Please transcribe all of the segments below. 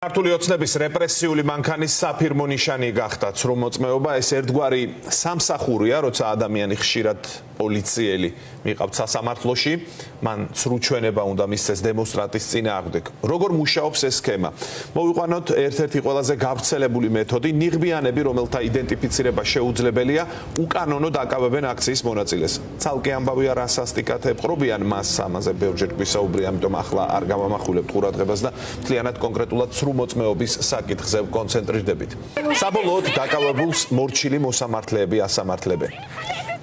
ქართული ოცნების რეპრესიული მანქანის საფირმო ნიშანი გახდა ცრუმოწმეობა. ეს ერთგვარი სამსახურია, როცა ადამიანი ხშირად პოლიციელი მიყავთ სასამართლოში, მან ცრუჩვენება უნდა მისცეს დემონსტრანტის წინააღმდეგ. როგორ მუშაობს ეს სქემა? მოვიყვანოთ ერთ-ერთი ყველაზე გავრცელებული მეთოდი, ნიღბიანები, რომელთა იდენტიფიცირება შეუძლებელია, უკანონო დაკავებენ აქციის მონაწილეს. ცალკე ამბავია რა სასტიკად ეპყრობიან მას, ამაზე ბევრჯერ გვისაუბრია, ამიტომ ახლა არ გავამახვილებთ ყურადღებას და მთლიანად კონკრეტულად მოწმეობის საკითხზე ვკონცენტრირდებით. საბოლოოდ დაკავებულს მორჩილი მოსამართლეები ასამართლებენ.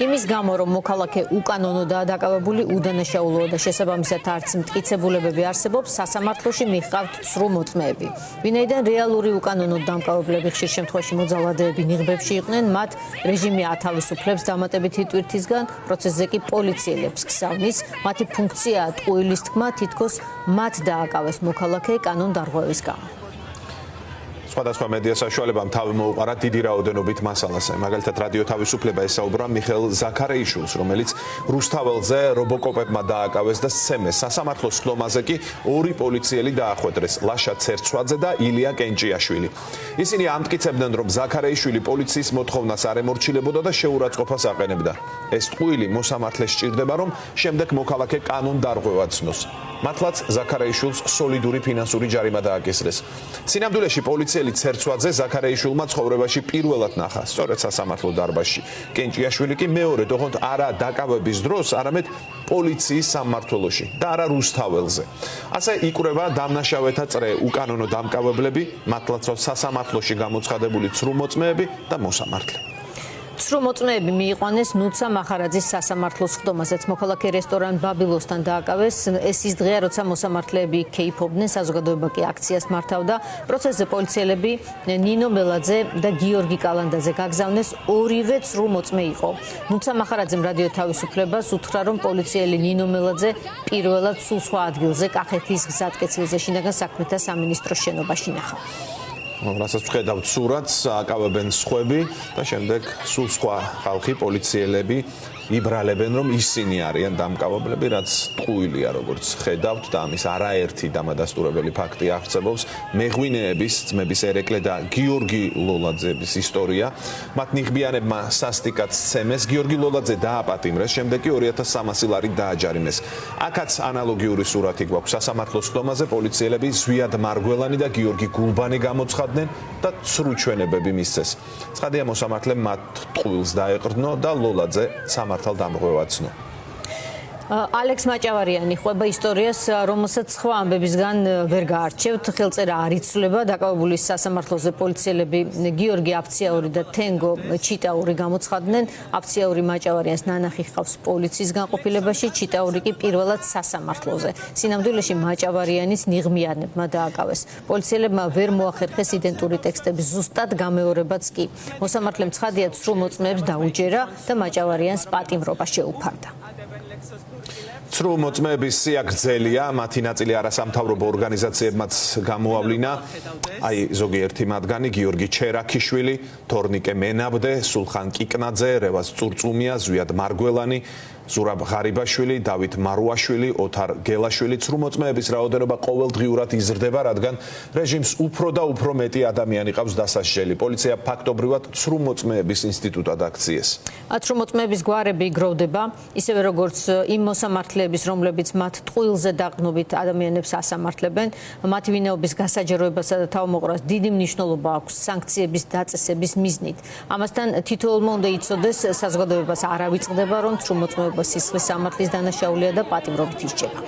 იმის გამო, რომ მოქალაქე უკანონოდაა დაკავებული, უდანაშაულოა და შესაბამისად არც მტკიცებულებები არსებობს, სასამართლოში მიჰყავთ ცრუმოწმეები. ვინაიდან რეალური უკანონოდ დამკავებლები ხშირ შემთხვევაში მოძალადეები ნიღბებში იყვნენ, მათ რეჟიმი ათავისუფლებს დამატებითი ტვირთისგან, პროცესზე კი პოლიციელებს ქსავნის. მათი ფუნქციაა ტყუილის თქმა, თითქოს მათ დააკავეს მოქალაქე კანონდარღვევის გამო. სხვადასხვა მედია საშუალებამ თავი მოუყარა დიდი რაოდენობით მასალაზე. მაგალითად, რადიო თავისუფლება ესაუბრა მიხეილ ზაქარეიშვილს, რომელიც რუსთაველზე რობოკოპებმა დააკავეს და სცემეს. სასამართლოს სხდომაზე კი ორი პოლიციელი დაახვედრეს, ლაშა ცერცვაძე და ილია კენჭიაშვილი. ისინი ამტკიცებდნენ, რომ ზაქარეიშვილი პოლიციის მოთხოვნას არ ემორჩილებოდა და შეურაცხყოფას აყენებდა. ეს ტყუილი მოსამართლეს სჭირდება, რომ შემდეგ მოქალაქე კანონდარღვევა ცნოს. მართლაც ზაქარეიშვილს სოლიდური ფინანსური ჯარიმა დააკისრეს. სინამდვილეში პოლიციელი ცერცვაძე ზაქარეიშვილმა ცხოვრებაში პირველად ნახა, სწორედ სასამართლო დარბაზში. კენჭიაშვილი კი მეორე, თუმცა არა დაკავების დროს, არამედ პოლიციის სამმართველოში და არა რუსთაველზე. ასე იკვრება დამნაშავეთა წრე, უკანონო დამკავებლები, მართლაც სასამართლოში გამოცხადებული ცრუმოწმეები და მოსამართლე. ცრუმოწმეები მიიყვანეს ნუცა მახარაძის სასამართლოს სხდომაზეც. მოქალაქე რესტორან ბაბილოსთან დააკავეს. ეს ის დღეა, როცა მოსამართლეები ქეიფობდნენ, საზოგადოება კი აქციას მართავდა. პროცესზე პოლიციელები ნინო მელაძე და გიორგი კალანდაძე გაგზავნეს. ორივე ცრუმოწმე იყო. ნუცა მახარაძემ რადიო თავისუფლებას უთხრა, რომ პოლიციელი ნინო მელაძე პირველად სულ სხვა ადგილზე, კახეთის გზატკეცილზე, შინაგან საქმეთა სამინისტროს შენობაში ნახა. რასაც ვხედავთ სურათს, აკავებენ სხვები და შემდეგ სულ სხვა ხალხი, პოლიციელები იბრალებენ, რომ ისინი არიან დამკავებლები, რაც ტყუილია, როგორც ხედავთ და ამის არაერთი დამადასტურებელი ფაქტი აღწევს. მეღვინეების, ძმების ერეკლე და გიორგი ლოლაძების ისტორია. მათ ნიღბიანებმა სასტიკად სცემეს, გიორგი ლოლაძე დააპატიმრეს, შემდეგ კი 2300 ლარი დააჯარიმეს. აქაც ანალოგიური სურათი გვაქვს. სასამართლოს სხდომაზე პოლიციელები ზვიად მარგველანი და გიორგი გულბანი გამოცხადდნენ და ცრუჩვენებები მისცეს. ცხადია, მოსამართლემ მათ ტყუილს დაეყრდნო და ლოლაძე დამღვევაცნო. ალექს მაჭავარიანი ხვება ისტორიას, რომელსაც სხვა ამბებისგან ვერ გაარჩევთ. ხელწერა არ იცვლება. დაკავებული სასამართლოზე პოლიციელები გიორგი აფციაური და თენგო ჩიტაური გამოცხადდნენ. აფციაური მაჭავარიანს ნანახი ჰყავს პოლიციის განყოფილებაში, ჩიტაური კი პირველად სასამართლოზე. სინამდვილეში მაჭავარიანის ნიღმიანებმა დააკავეს. პოლიციელებმა ვერ მოახერხეს იდენტური ტექსტების ზუსტად გამეორებაც კი. მოსამართლემ ცხადია, ცრუმოწმეებს დაუჯერა და მაჭავარიანს პატიმრობა შეუფარდა. ცრუმოწმეების სია გრძელია, მათი ნაწილი არასამთავრობო ორგანიზაციებმაც გამოავლინა. აი ზოგიერთი მათგანი გიორგი ჩერაქიშვილი, თორნიკე მენაბდე, სულხან კიკნაძე, რევაზ წურწუმია, ზვიად მარგველანი, ზურაბ ღარიბაშვილი, დავით მარუაშვილი, ოთარ გელაშვილი. ცრუმოწმეების რაოდენობა ყოველდღიურად იზრდება, რადგან რეჟიმს უფრო და უფრო მეტი ადამიანი ყავს დასასჯელი. პოლიცია ფაქტობრივად ცრუმოწმეების ინსტიტუტად აქციეს. ცრუმოწმეების გვარები იგროვდება, ისევე როგორც იმ მოსამართლეების, რომლებიც მათ ტყუილზე დაყრდნობით ადამიანებს ასამართლებენ. მათი ვინაობის გასაჯეროებასა და თავმოყრას დიდი მნიშვნელობა აქვს სანქციების დაწესების მიზნით. ამასთან თითოეულმა უნდა იცოდეს, საზოგადოებას არ ავიწყდება, რომ ცრუმოწმეობა სისხლის სამართლის დანაშაულია და პატიმრობით ისჯება.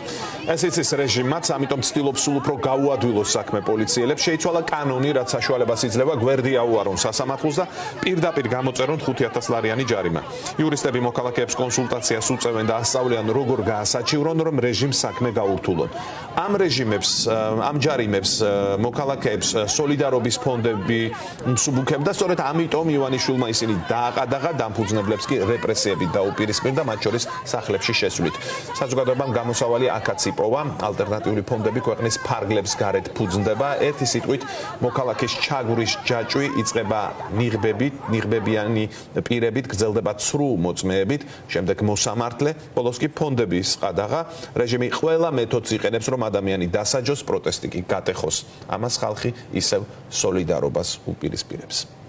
ეს იცის რეჟიმმაც, ამიტომ ცდილობს სულ უფრო გაუადვილოს საქმე პოლიციელებს. შეიცვალა კანონი, რაც საშუალებას იძლევა გვერდი აუარონ სასამართლოს და პირდაპირ გამოწერონ 5000 ლარიანი ჯარიმა. იურისტები მოქალაქეებს კონსულტაციას უწევენ და ასწავლიან, როგორ გაასაჩივრონ, რომ რეჟიმს საქმე გაურთულონ. ამ ჯარიმებს მოქალაქეებს სოლიდარობის ფონდები მსუბუქებდა, სწორედ ამიტომ ივანიშვილმა ისინი დააყადაღა, დამფუძნებლებს კი რეპრესიებით დაუპირისპირდა, მათ შორის შორის სახლებში შესვლით. საზოგადოებამ გამოსავალი აქაც იპოვა. ალტერნატიული ფონდები ქვეყნის ფარგლებს გარეთ ფუძნდება. ერთი სიტყვით, მოქალაქის ჩაგვრის ჯაჭვი იწყება ნიღბებიანი პირებით, გრძელდება ცრუ მოწმეებით, შემდეგ მოსამართლე, ბოლოს კი ფონდების ყადაღა. რეჟიმი ყველა მეთოდს იყენებს, რომ ადამიანი დასაჯოს, პროტესტი კი გატეხოს. ამას ხალხი ისევ სოლიდარობას უპირისპირებს.